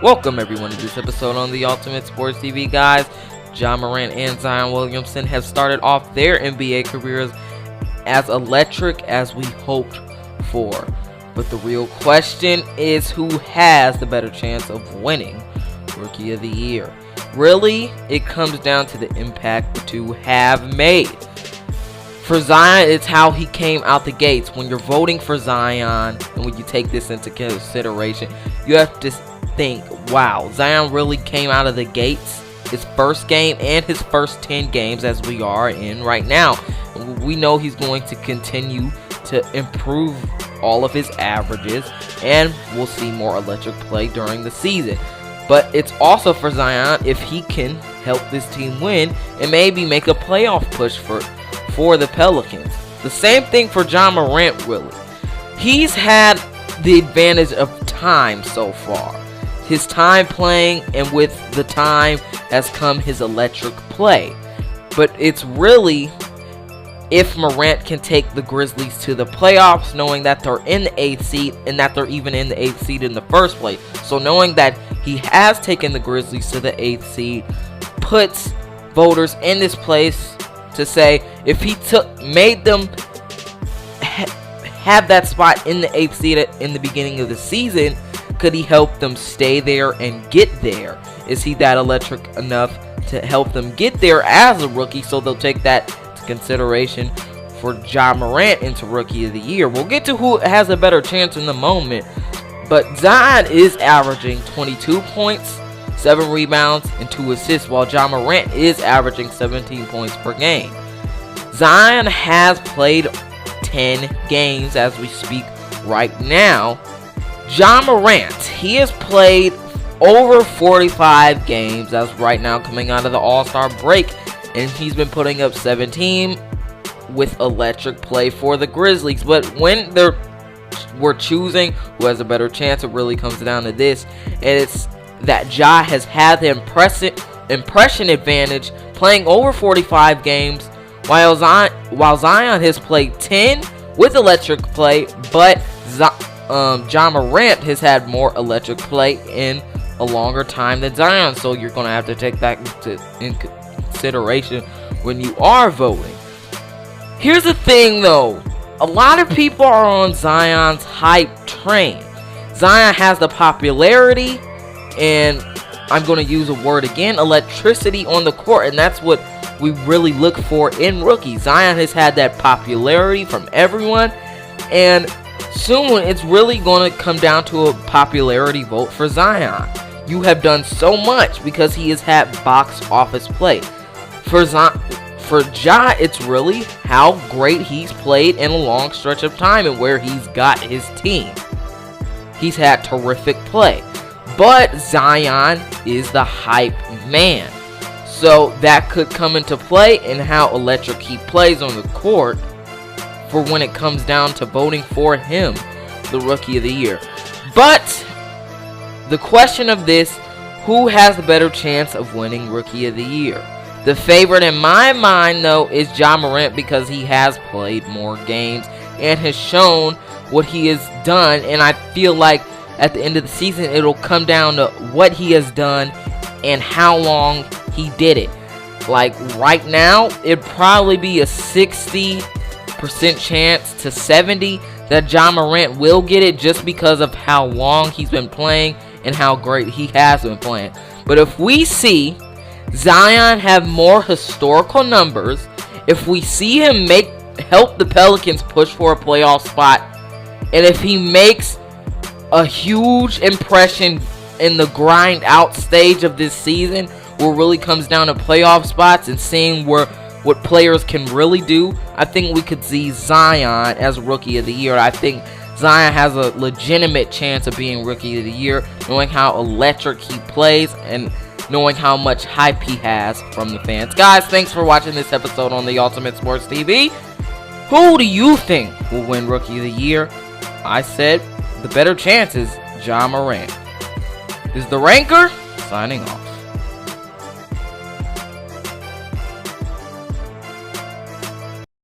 Welcome everyone to this episode on the Ultimate Sports TV, guys. Ja Morant and Zion Williamson have started off their NBA careers as electric as we hoped for. But the real question is who has the better chance of winning Rookie of the Year. Really, it comes down to the impact the two have made. For Zion, it's how he came out the gates. When you're voting for Zion, and when you take this into consideration, you have to think, wow, Zion really came out of the gates, his first game and his first 10 games as we are in right now. We know he's going to continue to improve all of his averages, and we'll see more electric play during the season. But it's also for Zion if he can help this team win and maybe make a playoff push for the Pelicans. The same thing for Ja Morant, really. He's had the advantage of time so far. His time playing, and with the time has come his electric play. But it's really if Morant can take the Grizzlies to the playoffs, knowing that they're in the 8th seed and that they're even in the 8th seed in the first place. So knowing that he has taken the Grizzlies to the 8th seed puts voters in this place to say if he made them have that spot in the 8th seed in the beginning of the season, could he help them stay there and get there? Is he that electric enough to help them get there as a rookie? So they'll take that to consideration for Ja Morant into Rookie of the Year. We'll get to who has a better chance in the moment, but Zion is averaging 22 points, 7 rebounds, and 2 assists, while Ja Morant is averaging 17 points per game. Zion has played 10 games as we speak right now. Ja Morant, he has played over 45 games as right now coming out of the All-Star break, and he's been putting up 17 with electric play for the Grizzlies. But when we're choosing who has a better chance, it really comes down to this, and it's that Ja has had the impression advantage playing over 45 games, while Zion has played 10 with electric play, but Ja Morant has had more electric play in a longer time than Zion, so you're going to have to take that in consideration when you are voting. Here's the thing though, a lot of people are on Zion's hype train. Zion has the popularity, and I'm going to use a word again, electricity on the court, and that's what we really look for in rookies. Zion has had that popularity from everyone, and soon it's really going to come down to a popularity vote for Zion. You have done so much because he has had box office play. For Ja, it's really how great he's played in a long stretch of time and where he's got his team. He's had terrific play. But Zion is the hype man. So that could come into play in how electric he plays on the court for when it comes down to voting for him, the Rookie of the Year. But the question of this, who has the better chance of winning Rookie of the Year? The favorite in my mind, though, is Ja Morant because he has played more games and has shown what he has done. And I feel like at the end of the season, it'll come down to what he has done and how long he did it. Like right now, it'd probably be a 60% chance to 70 that Ja Morant will get it just because of how long he's been playing and how great he has been playing. But if we see Zion have more historical numbers, if we see him help the Pelicans push for a playoff spot, and if he makes a huge impression in the grind out stage of this season, where it really comes down to playoff spots and seeing what players can really do, I think we could see Zion as Rookie of the Year. I think Zion has a legitimate chance of being Rookie of the Year, knowing how electric he plays and knowing how much hype he has from the fans. Guys, thanks for watching this episode on the Ultimate Sports TV. Who do you think will win Rookie of the Year? I said the better chance is Ja Morant. This is The Ranker, signing off.